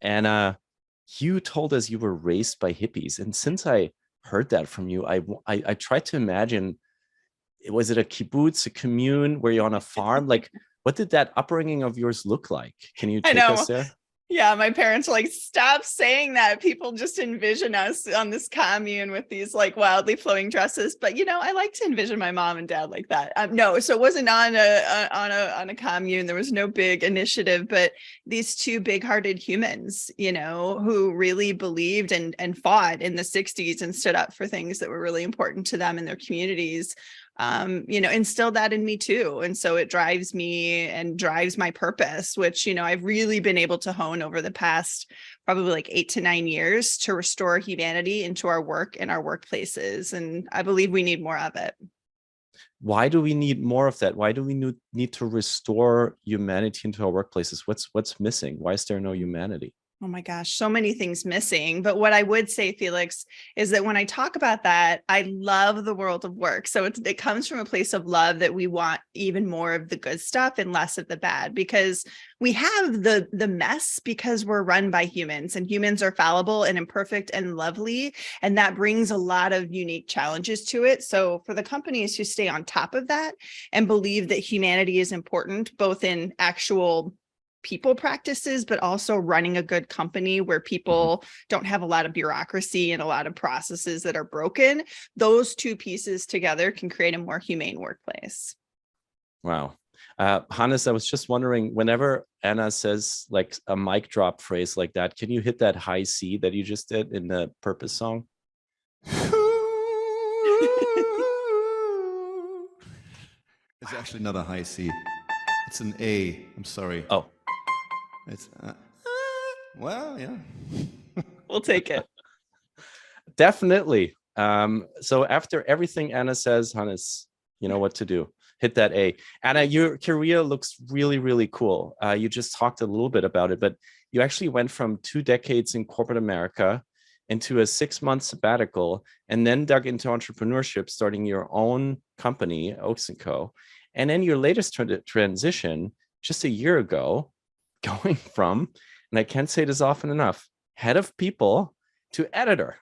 Anna, you told us you were raised by hippies. And since I heard that from you, I tried to imagine, was it a kibbutz, a commune? Were you on a farm? Like, what did that upbringing of yours look like? Can you I take us know. there? Yeah, my parents are like, stop saying that. People just envision us on this commune with these like wildly flowing dresses. But I like to envision my mom and dad like that. No, so it wasn't on a commune. There was no big initiative, but these two big-hearted humans, who really believed and fought in the 60s and stood up for things that were really important to them in their communities. Instilled that in me too. And so it drives me and drives my purpose, which, I've really been able to hone over the past probably like 8 to 9 years to restore humanity into our work and our workplaces. And I believe we need more of it. Why do we need more of that? Why do we need to restore humanity into our workplaces? What's missing? Why is there no humanity? Oh my gosh, so many things missing. But what I would say, Felix, is that when I talk about that, I love the world of work. So it comes from a place of love that we want even more of the good stuff and less of the bad, because we have the mess because we're run by humans, and humans are fallible and imperfect and lovely. And that brings a lot of unique challenges to it. So for the companies who stay on top of that and believe that humanity is important, both in actual people practices, but also running a good company where people don't have a lot of bureaucracy and a lot of processes that are broken, those two pieces together can create a more humane workplace. Wow. Hannes, I was just wondering, whenever Anna says like a mic drop phrase like that, can you hit that high C that you just did in the Purpose song? It's actually not a high C. It's an A. I'm sorry. Oh. It's well, yeah. We'll take it. Definitely. So after everything Anna says, Hannes, you know what to do. Hit that A. Anna, your career looks really, really cool. You just talked a little bit about it, but you actually went from 2 decades in corporate America into a 6-month sabbatical, and then dug into entrepreneurship, starting your own company, Oaks & Co. And then your latest transition just a year ago, going from, and I can't say this often enough, head of people to editor.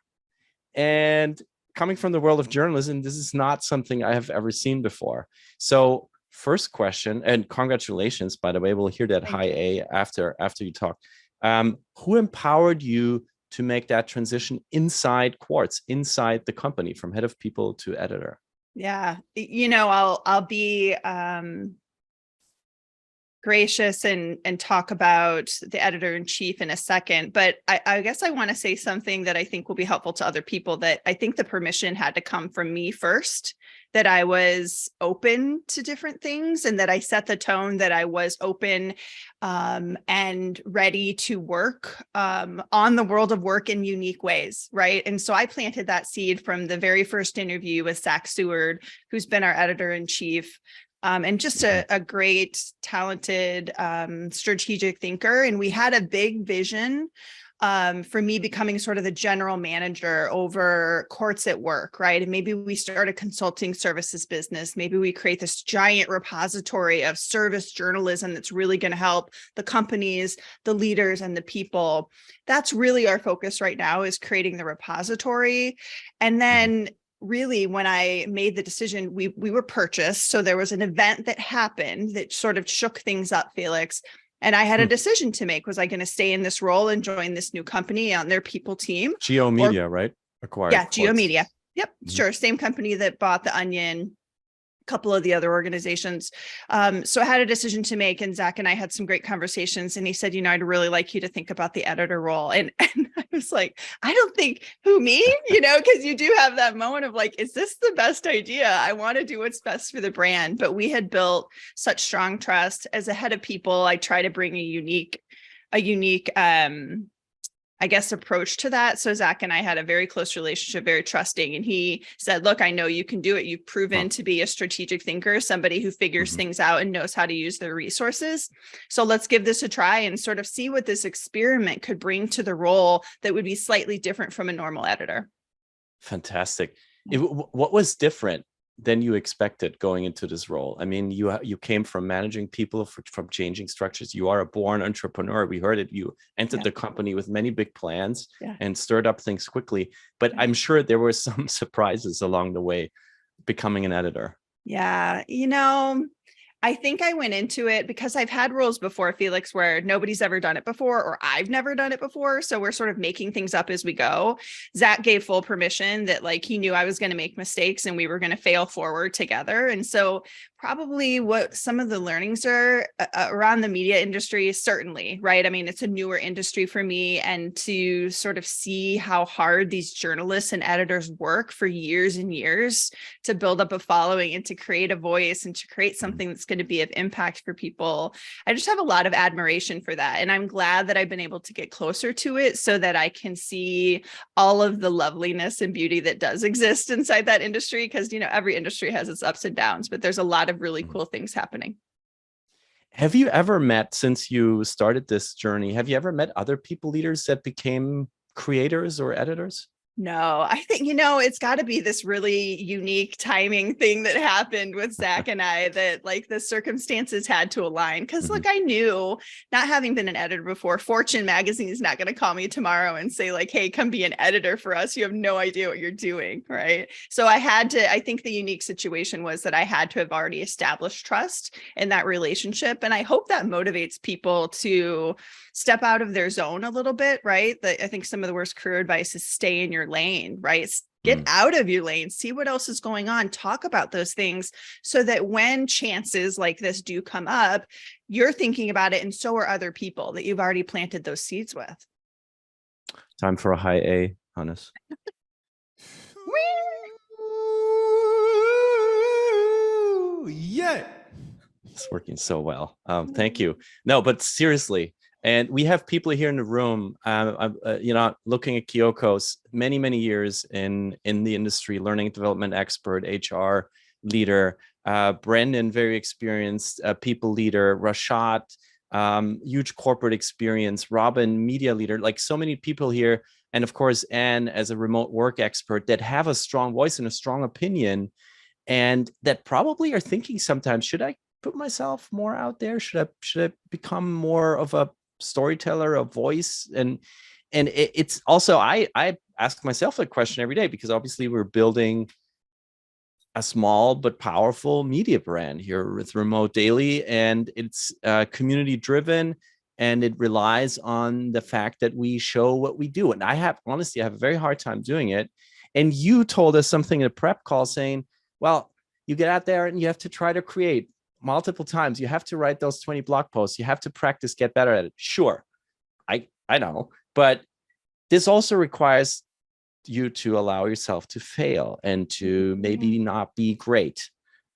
And coming from the world of journalism, this is not something I have ever seen before. So first question, and congratulations, by the way, we'll hear that high A after you talk. Who empowered you to make that transition inside Quartz, inside the company, from head of people to editor? Yeah, I'll be gracious and talk about the editor-in-chief in a second, but I guess I want to say something that I think will be helpful to other people, that I think the permission had to come from me first, that I was open to different things, and that I set the tone that I was open and ready to work on the world of work in unique ways, right? And so I planted that seed from the very first interview with Zach Seward, who's been our editor-in-chief. And just a great, talented, strategic thinker. And we had a big vision for me becoming sort of the general manager over Quartz at Work, right? And maybe we start a consulting services business. Maybe we create this giant repository of service journalism that's really going to help the companies, the leaders, and the people. That's really our focus right now, is creating the repository. And then really, when I made the decision, we were purchased. So there was an event that happened that sort of shook things up, Felix. And I had a decision to make. Was I going to stay in this role and join this new company on their people team? Geo Media, right? Acquired. Yeah, Quartz. Geo Media. Yep, sure. Same company that bought The Onion, couple of the other organizations. So I had a decision to make, and Zach and I had some great conversations, and he said, I'd really like you to think about the editor role. And I was like, I don't think, who, me? Because you do have that moment of like, is this the best idea? I want to do what's best for the brand. But we had built such strong trust. As a head of people, I try to bring a unique I guess, approach to that. So Zach and I had a very close relationship, very trusting. And he said, look, I know you can do it. You've proven to be a strategic thinker, somebody who figures things out and knows how to use their resources. So let's give this a try and sort of see what this experiment could bring to the role that would be slightly different from a normal editor. Fantastic. What was different? than you expected going into this role. I mean, you came from managing people, from changing structures. You are a born entrepreneur. We heard it. You entered the company with many big plans and stirred up things quickly. But I'm sure there were some surprises along the way becoming an editor. Yeah, I think I went into it because I've had roles before, Felix, where nobody's ever done it before, or I've never done it before. So we're sort of making things up as we go. Zach gave full permission that like he knew I was going to make mistakes and we were going to fail forward together. And so probably what some of the learnings are around the media industry, certainly, right? I mean, it's a newer industry for me, and to sort of see how hard these journalists and editors work for years and years to build up a following and to create a voice and to create something that's going to be of impact for people. I just have a lot of admiration for that. And I'm glad that I've been able to get closer to it so that I can see all of the loveliness and beauty that does exist inside that industry. Because, every industry has its ups and downs, but there's a lot of really cool things happening. Have you ever met, since you started this journey, have you ever met other people leaders that became creators or editors? No, I think, it's got to be this really unique timing thing that happened with Zach and I, that like the circumstances had to align. Because look, I knew, not having been an editor before, Fortune magazine is not going to call me tomorrow and say like, hey, come be an editor for us. You have no idea what you're doing, right? So I think the unique situation was that I had to have already established trust in that relationship. And I hope that motivates people to step out of their zone a little bit, right? I think some of the worst career advice is stay in your lane, right? Get out of your lane, see what else is going on, talk about those things so that when chances like this do come up, you're thinking about it, and so are other people that you've already planted those seeds with. Time for a high A, Hannes. Yeah. It's working so well. Thank you. No, but seriously, and we have people here in the room, looking at Kyoko's many years in the industry, learning development expert, HR leader, Brendan, very experienced people leader, Rashad, huge corporate experience, Robin, media leader, like so many people here. And of course, Anne, as a remote work expert, that have a strong voice and a strong opinion, and that probably are thinking sometimes, should I put myself more out there? Should I become more of a storyteller, a voice? And it's also, I ask myself that question every day, because obviously we're building a small but powerful media brand here with Remote Daily, and it's community driven, and it relies on the fact that we show what we do. And I have a very hard time doing it. And you told us something in a prep call saying, well, you get out there and you have to try to create multiple times. You have to write those 20 blog posts. You have to practice, get better at it. Sure, I know, but this also requires you to allow yourself to fail and to maybe not be great,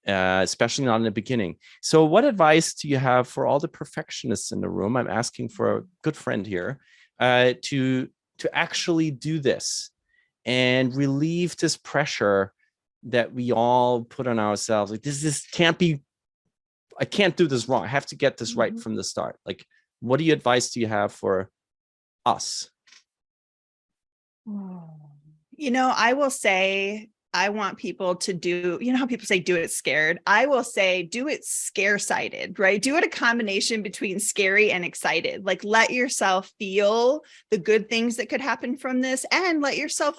especially not in the beginning. So what advice do you have for all the perfectionists in the room? I'm asking for a good friend here, to actually do this and relieve this pressure that we all put on ourselves. Like this can't be, I can't do this wrong. I have to get this right from the start. Like, what advice do you have for us? I will say, I want people to do, how people say do it scared. I will say do it scare-sighted, right? Do it a combination between scary and excited. Like let yourself feel the good things that could happen from this, and let yourself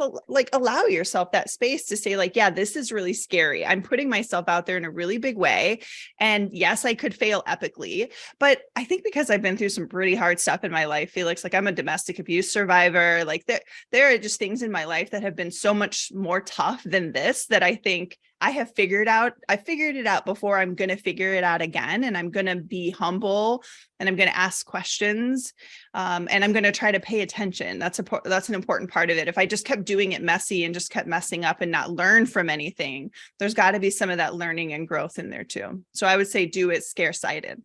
allow yourself that space to say like, yeah, this is really scary. I'm putting myself out there in a really big way. And yes, I could fail epically, but I think because I've been through some pretty hard stuff in my life, Felix, like I'm a domestic abuse survivor. Like there are just things in my life that have been so much more tough than this, that I think I have figured out. I figured it out before. I'm going to figure it out again, and I'm going to be humble, and I'm going to ask questions, and I'm going to try to pay attention. That's an important part of it. If I just kept doing it messy and just kept messing up and not learn from anything, there's got to be some of that learning and growth in there too. So I would say do it scare-sighted.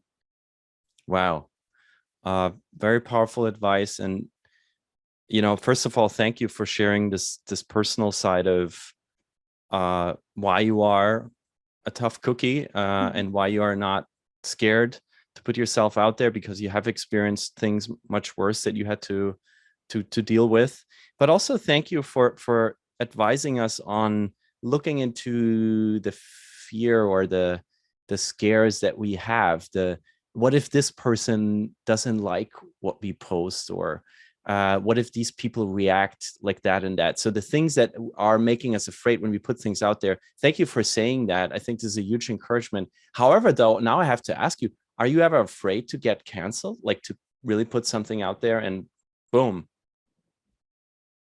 Wow, very powerful advice. And first of all, thank you for sharing this personal side of why you are a tough cookie, and why you are not scared to put yourself out there, because you have experienced things much worse that you had to deal with. But also thank you for advising us on looking into the fear or the scares that we have. What if this person doesn't like what we post, or what if these people react like that and that? So the things that are making us afraid when we put things out there. Thank you for saying that. I think this is a huge encouragement. However, though, now I have to ask you, are you ever afraid to get canceled? Like to really put something out there and boom?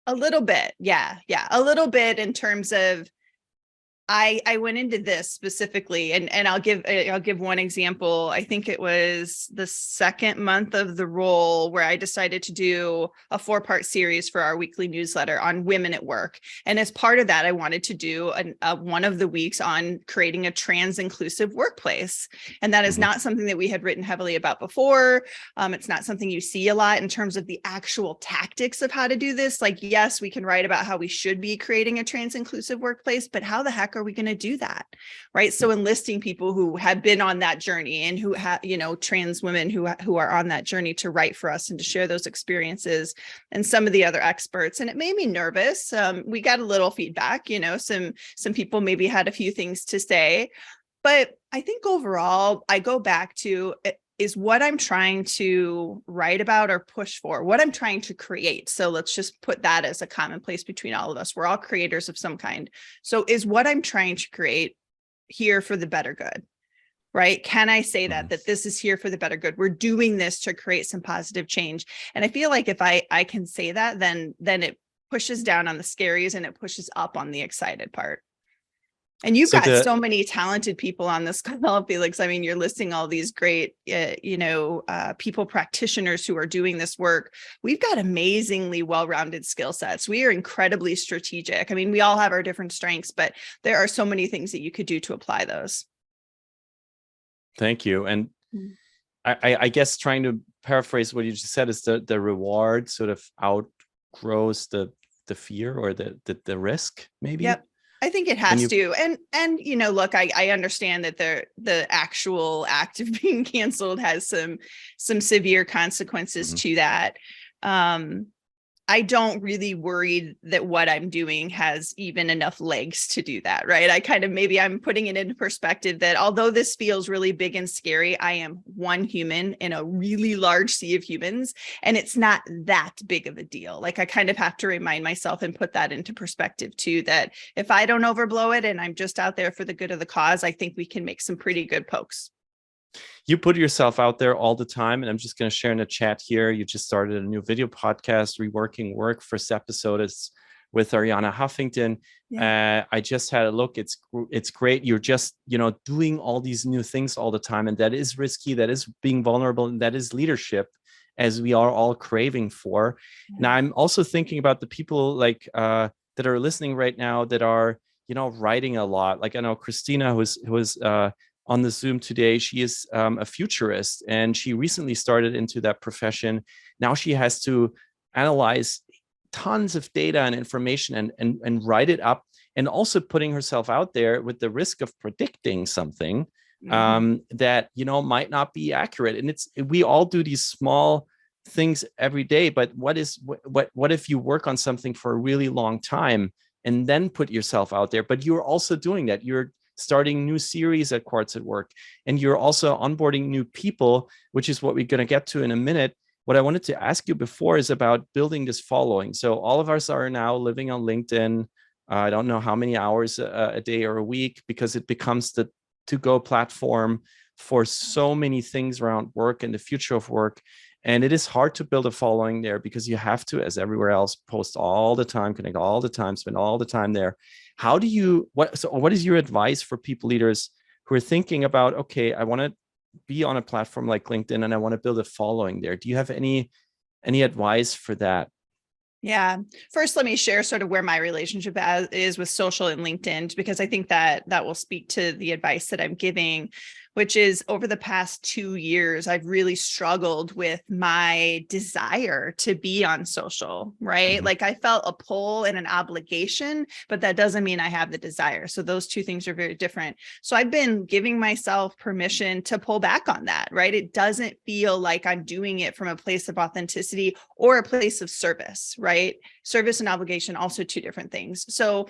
A little bit. Yeah. Yeah. A little bit in terms of, I went into this specifically, and I'll give one example. I think it was the second month of the role where I decided to do a 4-part series for our weekly newsletter on women at work. And as part of that, I wanted to do one of the weeks on creating a trans inclusive workplace. And that is not something that we had written heavily about before. It's not something you see a lot in terms of the actual tactics of how to do this. Like, yes, we can write about how we should be creating a trans inclusive workplace, but how the heck are we going to do that? Right. So enlisting people who have been on that journey and who have, trans women who are on that journey to write for us and to share those experiences, and some of the other experts. And it made me nervous. We got a little feedback, some people maybe had a few things to say, but I think overall, I go back to is what I'm trying to write about or push for, what I'm trying to create. So let's just put that as a commonplace between all of us. We're all creators of some kind. So is what I'm trying to create here for the better good, right? Can I say that this is here for the better good? We're doing this to create some positive change. And I feel like if I can say that, then it pushes down on the scaries and it pushes up on the excited part. And you've got so many talented people on this call, Felix. I mean, you're listing all these great, people practitioners who are doing this work. We've got amazingly well-rounded skill sets. We are incredibly strategic. I mean, we all have our different strengths, but there are so many things that you could do to apply those. Thank you. And I guess trying to paraphrase what you just said is the reward sort of outgrows the fear or the risk, maybe. Yep. I think it has to. And look, I understand that the actual act of being canceled has some severe consequences to that. I don't really worry that what I'm doing has even enough legs to do that, right? Maybe I'm putting it into perspective that although this feels really big and scary, I am one human in a really large sea of humans, and it's not that big of a deal. Like, I kind of have to remind myself and put that into perspective too, that if I don't overblow it and I'm just out there for the good of the cause, I think we can make some pretty good pokes. You put yourself out there all the time, and I'm just going to share in the chat here. You just started a new video podcast, Reworking Work. First episode is with Ariana Huffington. Yeah. I just had a look. It's great. You're just, doing all these new things all the time, and that is risky. That is being vulnerable, and that is leadership, as we are all craving for. Yeah. Now, I'm also thinking about the people like that are listening right now that are, writing a lot. Like, I know Christina, who was on the Zoom today. She is a futurist, and she recently started into that profession. Now she has to analyze tons of data and information and write it up, and also putting herself out there with the risk of predicting something that, might not be accurate. And we all do these small things every day, but what if you work on something for a really long time and then put yourself out there? But you're also doing that. You're starting new series at Quartz at Work, and you're also onboarding new people, which is what we're going to get to in a minute. What I wanted to ask you before is about building this following. So all of us are now living on LinkedIn. I don't know how many hours a day or a week, because it becomes the to-go platform for so many things around work and the future of work. And it is hard to build a following there, because you have to, as everywhere else, post all the time, connect all the time, spend all the time there. How do you, what is your advice for people leaders who are thinking about, okay, I want to be on a platform like LinkedIn and I want to build a following there? Do you have any advice for that? Yeah. First, let me share sort of where my relationship is with social and LinkedIn, because I think that will speak to the advice that I'm giving, which is over the past 2 years, I've really struggled with my desire to be on social, right? Like, I felt a pull and an obligation, but that doesn't mean I have the desire. So those two things are very different. So I've been giving myself permission to pull back on that, right? It doesn't feel like I'm doing it from a place of authenticity or a place of service, right? Service and obligation, also two different things. So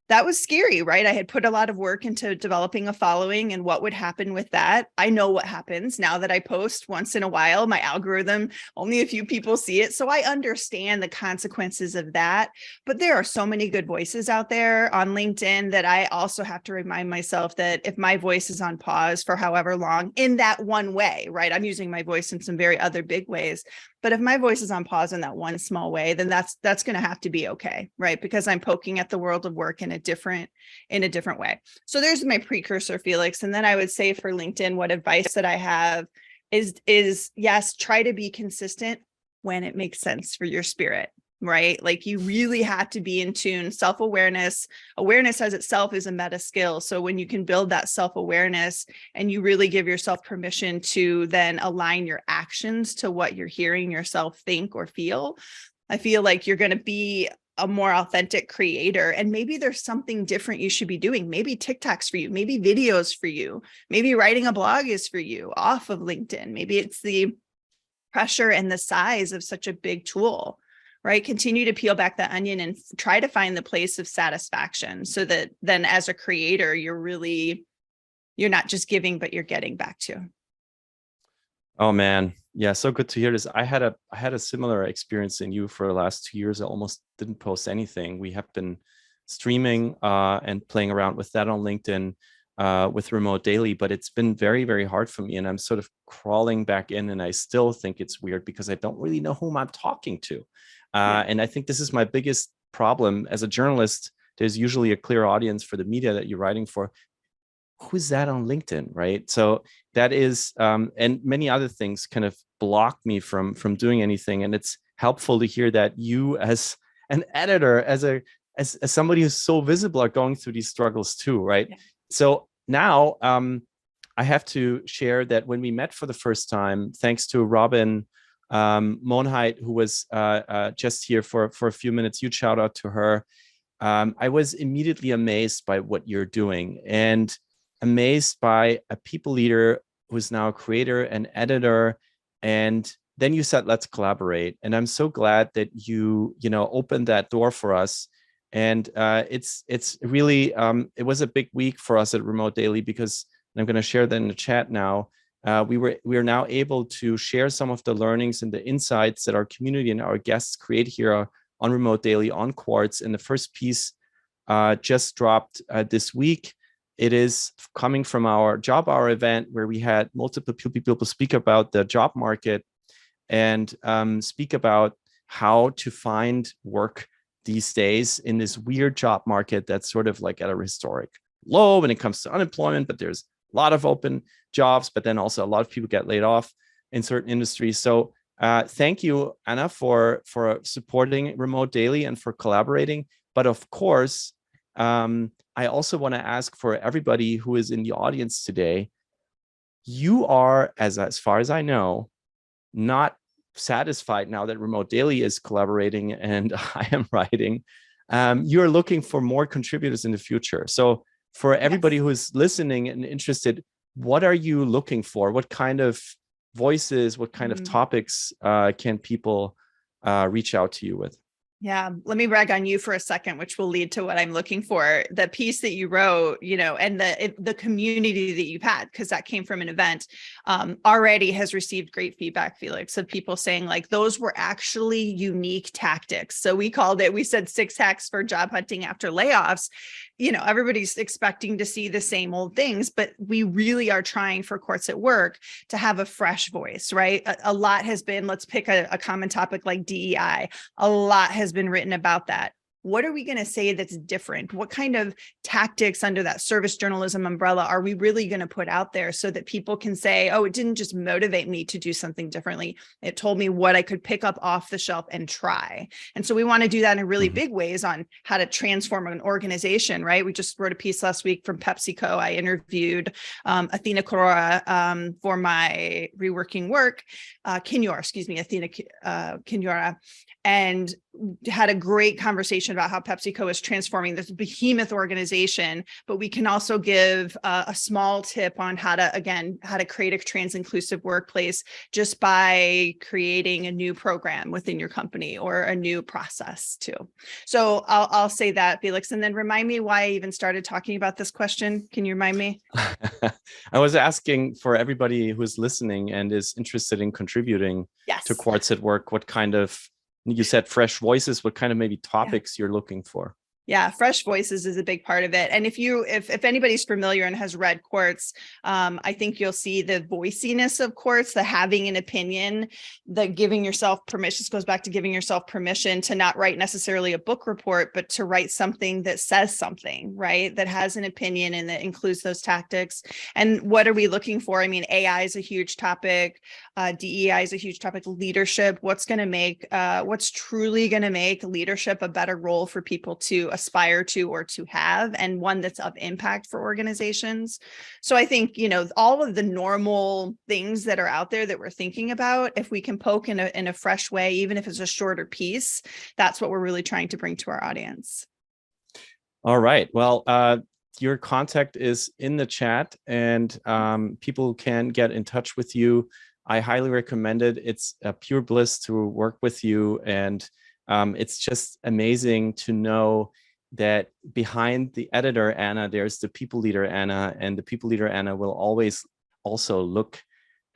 that was scary, right? I had put a lot of work into developing a following and what would happen with that. I know what happens now that I post once in a while. My algorithm, only a few people see it. So I understand the consequences of that. But there are so many good voices out there on LinkedIn that I also have to remind myself that if my voice is on pause for however long in that one way, right? I'm using my voice in some very other big ways. But if my voice is on pause in that one small way, then that's going to have to be okay, right? Because I'm poking at the world of work in a different way. So there's my precursor, Felix. And then I would say for LinkedIn, what advice that I have is yes, try to be consistent when it makes sense for your spirit, right? Like you really have to be in tune. Awareness as itself is a meta skill. So when you can build that self-awareness and you really give yourself permission to then align your actions to what you're hearing yourself think or feel, I feel like you're going to be a more authentic creator. And maybe there's something different you should be doing. Maybe TikTok's for you, maybe videos for you, maybe writing a blog is for you off of LinkedIn. Maybe it's the pressure and the size of such a big tool, right? Continue to peel back the onion and try to find the place of satisfaction so that then as a creator, you're not just giving, but you're getting back to. Oh man. Yeah. So good to hear this. I had a similar experience in you for the last 2 years. I almost didn't post anything. We have been streaming and playing around with that on LinkedIn with Remote Daily, but it's been very, very hard for me. And I'm sort of crawling back in and I still think it's weird because I don't really know whom I'm talking to. And I think this is my biggest problem as a journalist. There's usually a clear audience for the media that you're writing for. Who's that on LinkedIn, right? So that is, and many other things kind of block me from doing anything. And it's helpful to hear that you, as an editor, as somebody who's so visible, are going through these struggles too, right? Yeah. So now I have to share that when we met for the first time, thanks to Robin Monheit, who was just here for a few minutes, huge shout out to her. I was immediately amazed by what you're doing and amazed by a people leader who's now a creator and editor. And then you said, let's collaborate. And I'm so glad that you opened that door for us. And it's really, it was a big week for us at Remote Daily because, and I'm going to share that in the chat now, we are now able to share some of the learnings and the insights that our community and our guests create here on Remote Daily on Quartz. And the first piece just dropped this week. It is coming from our job hour event where we had multiple people speak about the job market and speak about how to find work these days in this weird job market that's sort of like at a historic low when it comes to unemployment, but there's a lot of open jobs, but then also a lot of people get laid off in certain industries. So thank you, Anna, for supporting Remote Daily and for collaborating. But of course, I also want to ask for everybody who is in the audience today, you are, as far as I know, not satisfied now that Remote Daily is collaborating and I am writing. You're looking for more contributors in the future. So for everybody who is listening and interested, what are you looking for? What kind of voices, what kind of topics can people reach out to you with? Yeah, let me brag on you for a second, which will lead to what I'm looking for. The piece that you wrote, and the community that you've had, because that came from an event, already has received great feedback, Felix, of people saying like those were actually unique tactics. So we said 6 hacks for job hunting after layoffs. Everybody's expecting to see the same old things, but we really are trying for Quartz at Work to have a fresh voice, right? A lot has been, let's pick a common topic like DEI. A lot has been written about that. What are we going to say that's different? What kind of tactics under that service journalism umbrella are we really going to put out there so that people can say, oh, it didn't just motivate me to do something differently. It told me what I could pick up off the shelf and try. And so we want to do that in really big ways on how to transform an organization, right? We just wrote a piece last week from PepsiCo. I interviewed Athena Korora for my reworking work, Athena Kinura. And had a great conversation about how PepsiCo is transforming this behemoth organization, but we can also give a small tip on how to create a trans inclusive workplace just by creating a new program within your company or a new process too. So I'll say that, Felix, and then remind me why I even started talking about this question. Can you remind me? I was asking for everybody who's listening and is interested in contributing Yes. to Quartz at Work, what kind of, you said fresh voices, what kind of maybe topics you're looking for? Yeah, fresh voices is a big part of it. And if anybody's familiar and has read Quartz, I think you'll see the voiciness of Quartz, the having an opinion, the giving yourself permission. This goes back to giving yourself permission to not write necessarily a book report, but to write something that says something, right? That has an opinion and that includes those tactics. And what are we looking for? I mean, AI is a huge topic. DEI is a huge topic. Leadership, what's truly going to make leadership a better role for people to aspire to or to have, and one that's of impact for organizations. So I think, all of the normal things that are out there that we're thinking about, if we can poke in a fresh way, even if it's a shorter piece, that's what we're really trying to bring to our audience. All right. Well, your contact is in the chat, and people can get in touch with you. I highly recommend it. It's a pure bliss to work with you. And it's just amazing to know that behind the editor, Anna, there's the people leader, Anna, and the people leader, Anna, will always also look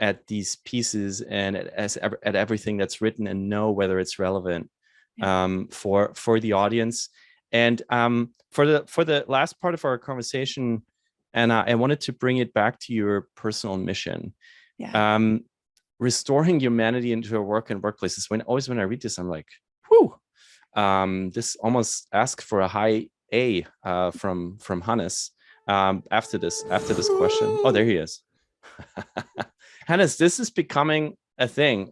at these pieces and at everything that's written and know whether it's relevant for the audience. And for the last part of our conversation, Anna, I wanted to bring it back to your personal mission. Yeah. Restoring humanity into our work and workplaces. When I read this, I'm like, whew. This almost asks for a high A from Hannes after this question. Oh, there he is. Hannes, this is becoming a thing.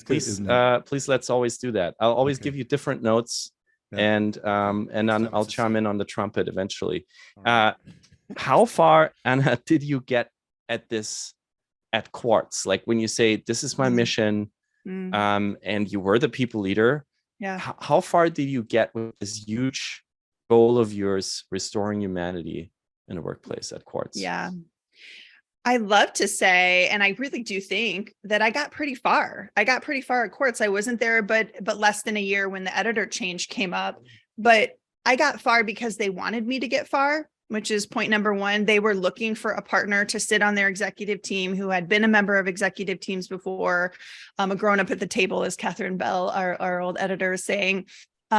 Please, let's always do that. I'll always give you different notes, and then I'll chime in on the trumpet eventually. How far, Anna, did you get at this at Quartz? Like when you say, this is my mission, and you were the people leader, how far did you get with this huge goal of yours, restoring humanity in a workplace at Quartz? Yeah. I love to say, and I really do think that I got pretty far. I got pretty far at Quartz. I wasn't there, but less than a year when the editor change came up. But I got far because they wanted me to get far, which is point number one. They were looking for a partner to sit on their executive team who had been a member of executive teams before, a grown up at the table, as Catherine Bell, our old editor, is saying. So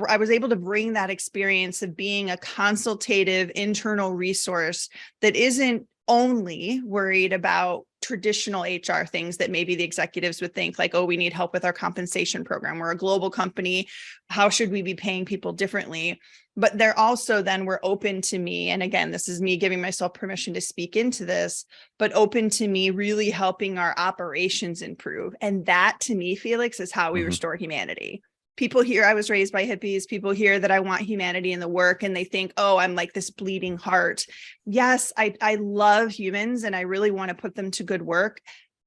I was able to bring that experience of being a consultative internal resource that isn't only worried about traditional HR things that maybe the executives would think like, oh, we need help with our compensation program. We're a global company. How should we be paying people differently? But they're also then were open to me. And again, this is me giving myself permission to speak into this, but open to me really helping our operations improve. And that to me, Felix, is how we restore humanity. People hear I was raised by hippies. People hear that I want humanity in the work, and they think, oh, I'm like this bleeding heart. Yes, I love humans and I really want to put them to good work.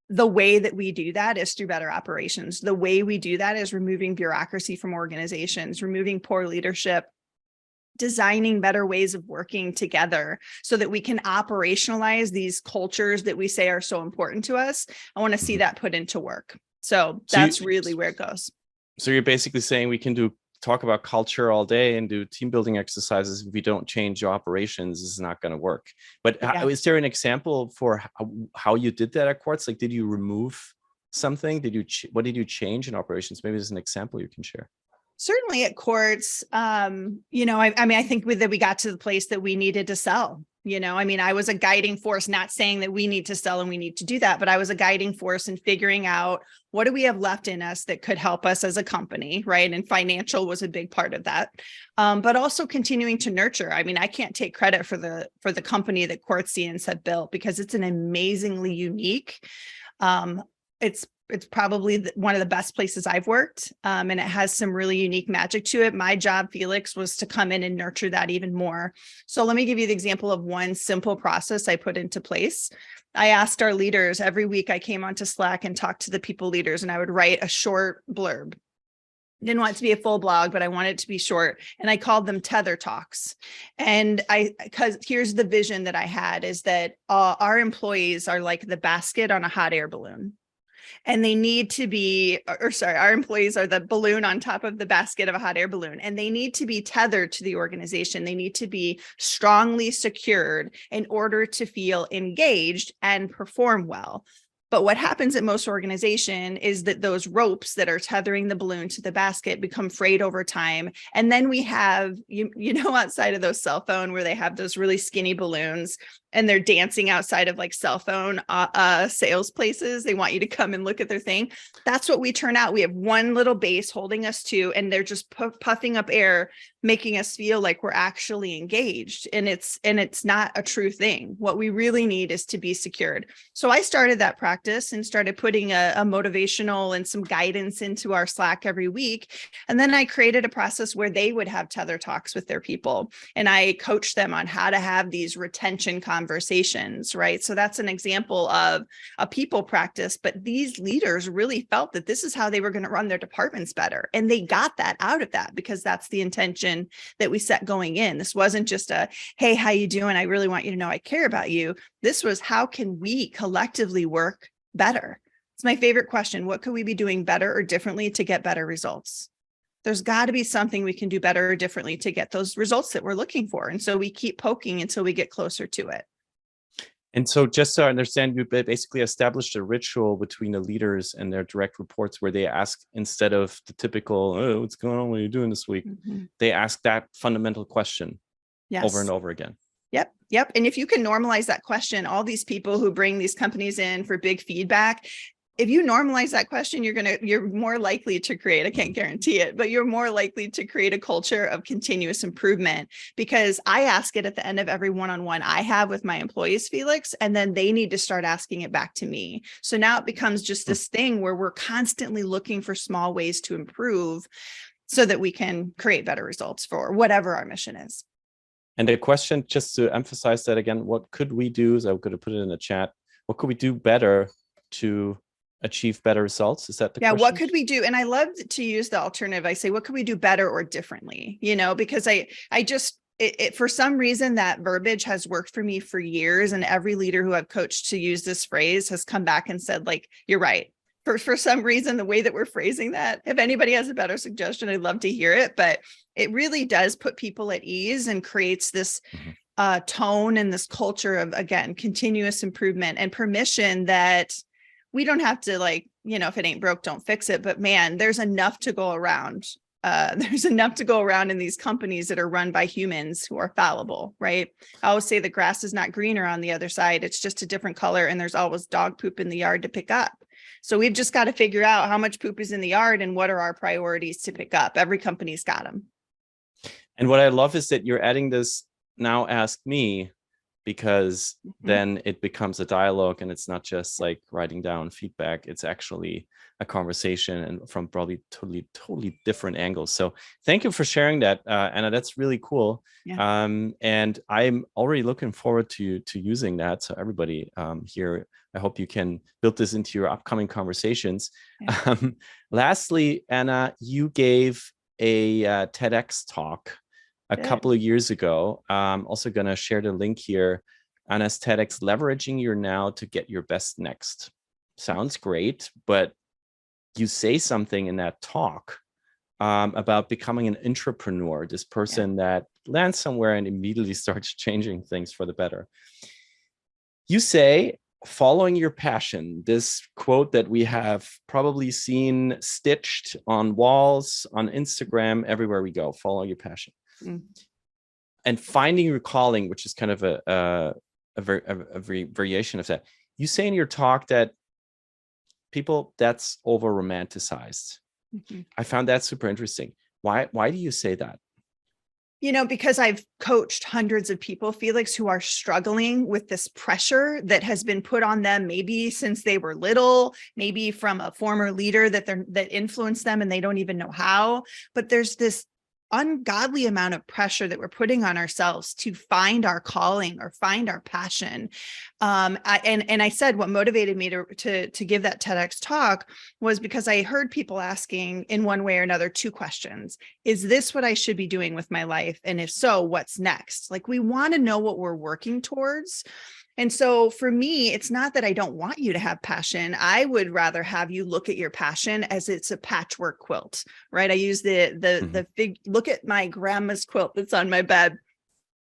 The way that we do that is through better operations. The way we do that is removing bureaucracy from organizations, removing poor leadership, designing better ways of working together so that we can operationalize these cultures that we say are so important to us. I want to see that put into work. So that's really where it goes. So you're basically saying we can talk about culture all day and do team building exercises. If we don't change your operations, it's not going to work. But is there an example for how you did that at Quartz? Like, did you remove something? What did you change in operations? Maybe there's an example you can share. Certainly at Quartz, I think that we got to the place that we needed to sell. I was a guiding force, not saying that we need to sell and we need to do that, but I was a guiding force in figuring out what do we have left in us that could help us as a company, right? And financial was a big part of that, but also continuing to nurture. I can't take credit for the company that Quartzians have built because it's an amazingly unique. It's probably one of the best places I've worked, and it has some really unique magic to it. My job, Felix, was to come in and nurture that even more. So let me give you the example of one simple process I put into place. I asked our leaders every week. I came onto Slack and talked to the people leaders, and I would write a short blurb. Didn't want it to be a full blog, but I wanted it to be short. And I called them Tether Talks. And because here's the vision that I had is that our employees are like the basket on a hot air balloon. And they need to be, our employees are the balloon on top of the basket of a hot air balloon. And they need to be tethered to the organization. They need to be strongly secured in order to feel engaged and perform well. But what happens at most organizations is that those ropes that are tethering the balloon to the basket become frayed over time. And then we have, outside of those cell phone where they have those really skinny balloons and they're dancing outside of like cell phone sales places. They want you to come and look at their thing. That's what we turn out. We have one little base holding us to, and they're just puffing up air, making us feel like we're actually engaged. And it's not a true thing. What we really need is to be secured. So I started that practice and started putting a motivational and some guidance into our Slack every week. And then I created a process where they would have tether talks with their people. And I coached them on how to have these retention conversations, right? So that's an example of a people practice, but these leaders really felt that this is how they were going to run their departments better. And they got that out of that because that's the intention that we set going in. This wasn't just a, hey, how you doing? I really want you to know I care about you. This was, how can we collectively work better? It's my favorite question. What could we be doing better or differently to get better results? There's got to be something we can do better or differently to get those results that we're looking for. And so we keep poking until we get closer to it. And so just to understand, you basically established a ritual between the leaders and their direct reports where they ask, instead of the typical, oh, what's going on? What are you doing this week? Mm-hmm. They ask that fundamental question over and over again. Yep. And if you can normalize that question, all these people who bring these companies in for big feedback, if you normalize that question, you're more likely to create, I can't guarantee it, but you're more likely to create a culture of continuous improvement, because I ask it at the end of every one-on-one I have with my employees, Felix, and then they need to start asking it back to me. So now it becomes just this thing where we're constantly looking for small ways to improve so that we can create better results for whatever our mission is. And the question, just to emphasize that again, what could we do? So I'm going to put it in the chat. What could we do better to achieve better results? Is that the question? What could we do? And I love to use the alternative. I say, what could we do better or differently? Because I just, for some reason, that verbiage has worked for me for years. And every leader who I've coached to use this phrase has come back and said, like, you're right. For some reason, the way that we're phrasing that, if anybody has a better suggestion, I'd love to hear it. But it really does put people at ease and creates this tone and this culture of, again, continuous improvement and permission that we don't have to, like, if it ain't broke, don't fix it. But man, there's enough to go around. There's enough to go around in these companies that are run by humans who are fallible, right? I always say the grass is not greener on the other side. It's just a different color. And there's always dog poop in the yard to pick up. So we've just got to figure out how much poop is in the yard and what are our priorities to pick up. Every company's got them. And what I love is that you're adding this now ask me, because then it becomes a dialogue and it's not just like writing down feedback. It's actually a conversation and from probably totally different angles. So thank you for sharing that, Anna. That's really cool. Yeah. And I'm already looking forward to using that. So everybody here, I hope you can build this into your upcoming conversations. Yeah. Lastly, Anna, you gave a TEDx talk a couple of years ago. I'm also going to share the link here. Anna's TEDx, leveraging your now to get your best next. Sounds great, but you say something in that talk about becoming an intrapreneur, this person that lands somewhere and immediately starts changing things for the better. You say, following your passion, this quote that we have probably seen stitched on walls, on Instagram, everywhere we go, follow your passion. And finding your calling, which is kind of a variation of that. You say in your talk that people, that's over romanticized. I found that super interesting. Why do you say that? Because I've coached hundreds of people, Felix, who are struggling with this pressure that has been put on them, maybe since they were little, maybe from a former leader that influenced them and they don't even know how. But there's this ungodly amount of pressure that we're putting on ourselves to find our calling or find our passion. I said what motivated me to give that TEDx talk was because I heard people asking in one way or another 2 questions. Is this what I should be doing with my life? And if so, what's next? Like, we want to know what we're working towards. And so for me, it's not that I don't want you to have passion. I would rather have you look at your passion as it's a patchwork quilt, right? I use the big, look at my grandma's quilt that's on my bed.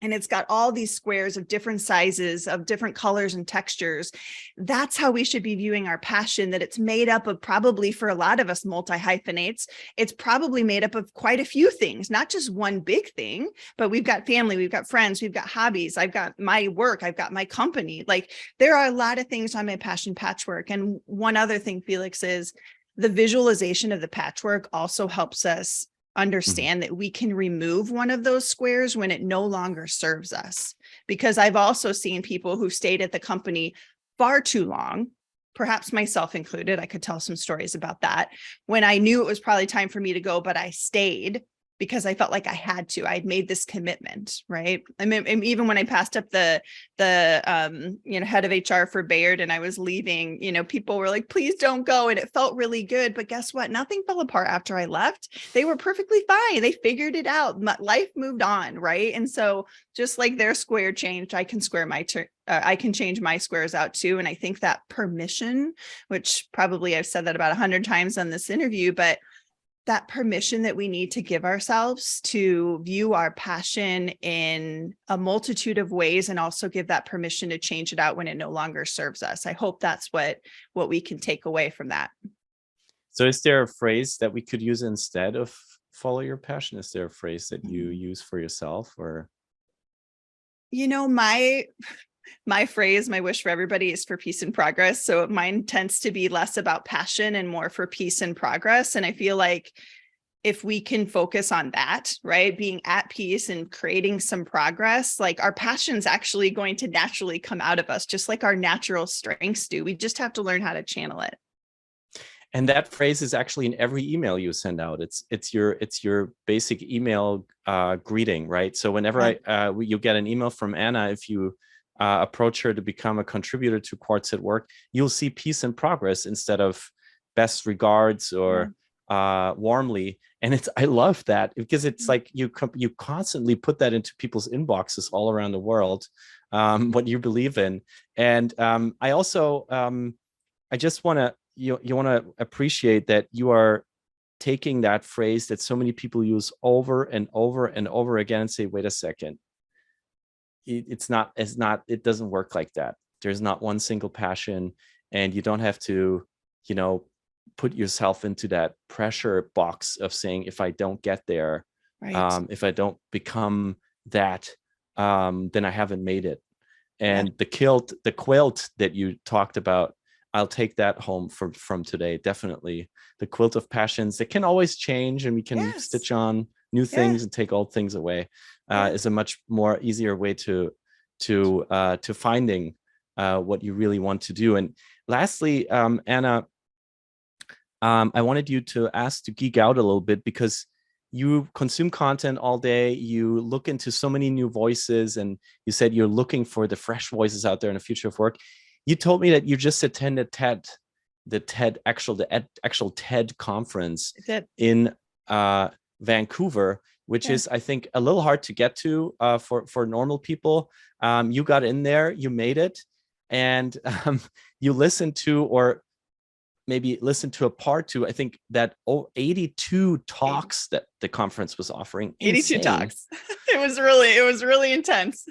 And it's got all these squares of different sizes, of different colors and textures. That's how we should be viewing our passion, that it's made up of, probably for a lot of us multi-hyphenates, it's probably made up of quite a few things, not just one big thing, but we've got family, we've got friends, we've got hobbies, I've got my work, I've got my company. Like, there are a lot of things on my passion patchwork. And one other thing, Felix, is the visualization of the patchwork also helps us understand that we can remove one of those squares when it no longer serves us. Because I've also seen people who stayed at the company far too long, perhaps myself included. I could tell some stories about that, when I knew it was probably time for me to go, but I stayed because I felt like I had to. I'd made this commitment, right? I mean, even when I passed up the head of HR for Bayard and I was leaving, people were like, please don't go. And it felt really good. But guess what? Nothing fell apart after I left. They were perfectly fine. They figured it out. Life moved on, right? And so just like their square changed, I can I can change my squares out too. And I think that permission, which probably I've said that about 100 times on this interview, but that permission that we need to give ourselves to view our passion in a multitude of ways, and also give that permission to change it out when it no longer serves us. I hope that's what we can take away from that. So is there a phrase that we could use instead of follow your passion? Is there a phrase that you use for yourself? Or my phrase, my wish for everybody, is for peace and progress. So mine tends to be less about passion and more for peace and progress. And I feel like if we can focus on that, right, being at peace and creating some progress, like, our passion's actually going to naturally come out of us, just like our natural strengths do. We just have to learn how to channel it. And that phrase is actually in every email you send out. It's your basic email greeting, right? So whenever you get an email from Anna, if you approach her to become a contributor to Quartz at Work, you'll see peace and progress instead of best regards or warmly. And I love that, because it's like you constantly put that into people's inboxes all around the world, what you believe in. And I also I just want to you want to appreciate that you are taking that phrase that so many people use over and over and over again and say, wait a second, it doesn't work like that. There's not one single passion, and you don't have to, put yourself into that pressure box of saying, if I don't get there, right, if I don't become that, then I haven't made it. And the quilt that you talked about, I'll take that home from today. Definitely the quilt of passions that can always change, and we can stitch on new things and take old things away. Is a much more easier way to finding what you really want to do. And lastly, Anna, I wanted you to geek out a little bit, because you consume content all day. You look into so many new voices, and you said you're looking for the fresh voices out there in the future of work. You told me that you just attended the actual TED conference in Vancouver, which is, I think, a little hard to get to for normal people. You got in there, you made it, and you listened to, or maybe listened to a part to, I think, that 82 talks that the conference was offering. 82 talks. It was really intense.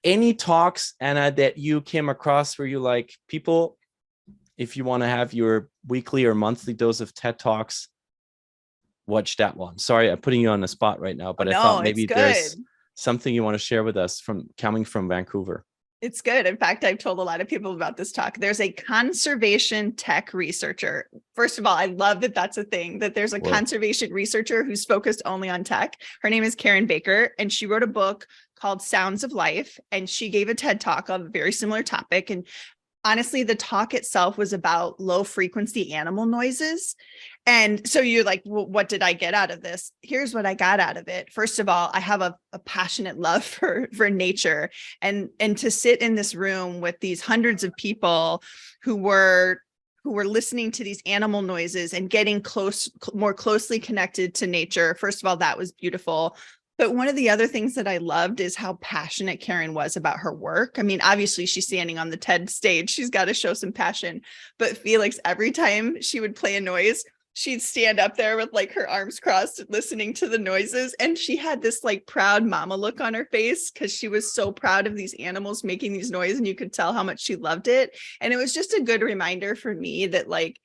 Any talks, Anna, that you came across where you like, people, if you want to have your weekly or monthly dose of TED Talks, watch that one? Sorry, I'm putting you on the spot right now, but I thought maybe there's something you want to share with us coming from Vancouver. It's good. In fact, I've told a lot of people about this talk. There's a conservation tech researcher. First of all, I love that that's a thing, that there's a conservation researcher who's focused only on tech. Her name is Karen Baker, and she wrote a book called Sounds of Life, and she gave a TED Talk on a very similar topic. And honestly, the talk itself was about low frequency animal noises. And so you're like, well, what did I get out of this? Here's what I got out of it. First of all, I have a passionate love for nature, and to sit in this room with these hundreds of people who were listening to these animal noises and getting more closely connected to nature. First of all, that was beautiful. But one of the other things that I loved is how passionate Karen was about her work. I mean, obviously she's standing on the TED stage. She's got to show some passion. But Felix, every time she would play a noise, she'd stand up there with like her arms crossed, listening to the noises. And she had this like proud mama look on her face because she was so proud of these animals making these noises, and you could tell how much she loved it. And it was just a good reminder for me that like,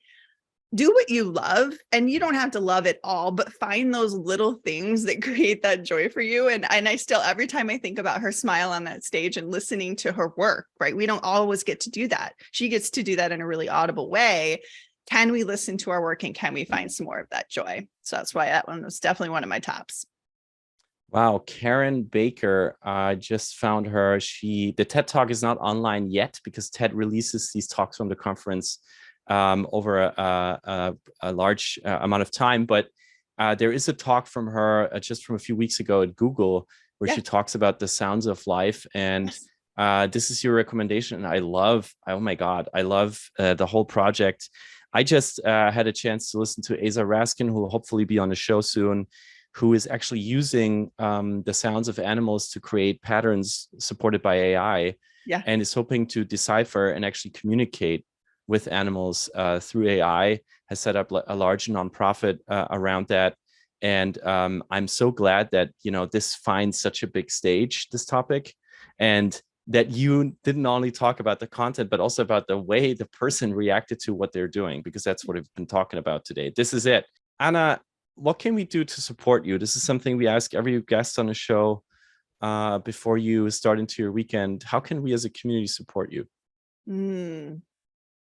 do what you love, and you don't have to love it all, but find those little things that create that joy for you. And I still, every time I think about her smile on that stage and listening to her work, right? We don't always get to do that. She gets to do that in a really audible way. Can we listen to our work, and can we find some more of that joy? So that's why that one was definitely one of my tops. Wow, Karen Baker, I just found her. The TED Talk is not online yet because TED releases these talks from the conference over a large amount of time. But there is a talk from her just from a few weeks ago at Google where she talks about the sounds of life. And this is your recommendation. And I love, oh my God, I love the whole project. I just had a chance to listen to Asa Raskin, who will hopefully be on the show soon, who is actually using the sounds of animals to create patterns supported by AI, and is hoping to decipher and actually communicate with animals through AI, has set up a large nonprofit around that. And I'm so glad that, you know, this finds such a big stage, this topic, and that you didn't only talk about the content, but also about the way the person reacted to what they're doing, because that's what we've been talking about today. This is it. Anna, what can we do to support you? This is something we ask every guest on the show before you start into your weekend. How can we as a community support you?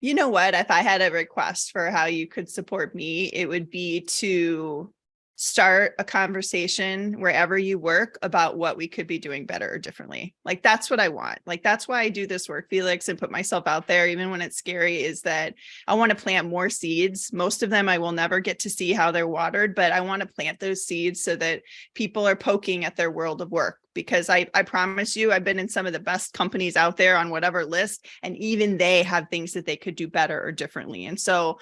You know what? If I had a request for how you could support me, it would be to start a conversation wherever you work about what we could be doing better or differently. Like, that's what I want. Like, that's why I do this work, Felix, and put myself out there, even when it's scary, is that I want to plant more seeds. Most of them I will never get to see how they're watered, but I want to plant those seeds so that people are poking at their world of work. Because I promise you, I've been in some of the best companies out there on whatever list, and even they have things that they could do better or differently. And so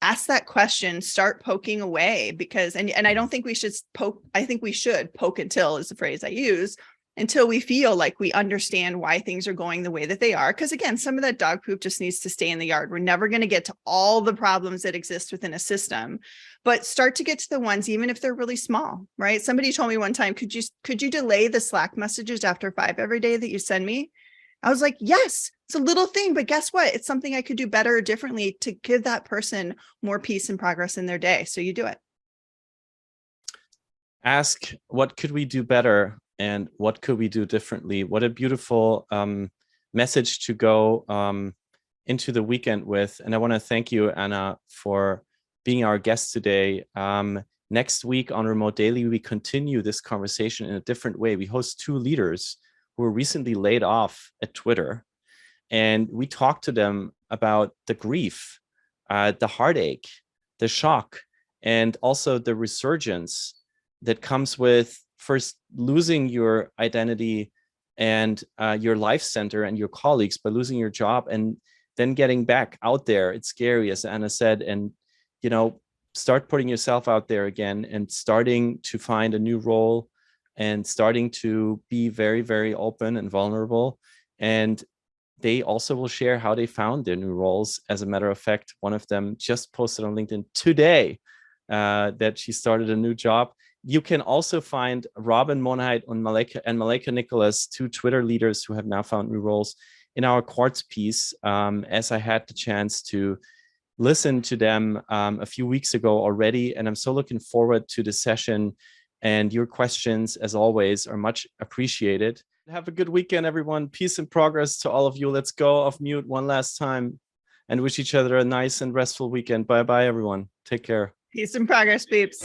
ask that question, start poking away, because, and I don't think we should poke. I think we should poke until, is the phrase I use, until we feel like we understand why things are going the way that they are. Because again, some of that dog poop just needs to stay in the yard. We're never going to get to all the problems that exist within a system, but start to get to the ones, even if they're really small, right? Somebody told me one time, could you delay the Slack messages after 5 every day that you send me? I was like, yes, it's a little thing, but guess what? It's something I could do better or differently to give that person more peace and progress in their day. So you do it. Ask, what could we do better? And what could we do differently? What a beautiful message to go into the weekend with. And I want to thank you, Anna, for being our guest today. Next week on Remote Daily, we continue this conversation in a different way. We host 2 leaders who were recently laid off at Twitter. And we talk to them about the grief, the heartache, the shock, and also the resurgence that comes with first losing your identity and your life center and your colleagues, by losing your job, and then getting back out there. It's scary, as Anna said, and, you know, start putting yourself out there again and starting to find a new role and starting to be very, very open and vulnerable. And they also will share how they found their new roles. As a matter of fact, one of them just posted on LinkedIn today that she started a new job. You can also find Robin Monheit and Maleka Nicholas, 2 Twitter leaders who have now found new roles, in our Quartz piece, as I had the chance to listen to them a few weeks ago already. And I'm so looking forward to the session, and your questions, as always, are much appreciated. Have a good weekend, everyone. Peace and progress to all of you. Let's go off mute one last time and wish each other a nice and restful weekend. Bye-bye, everyone. Take care. Peace and progress, peeps.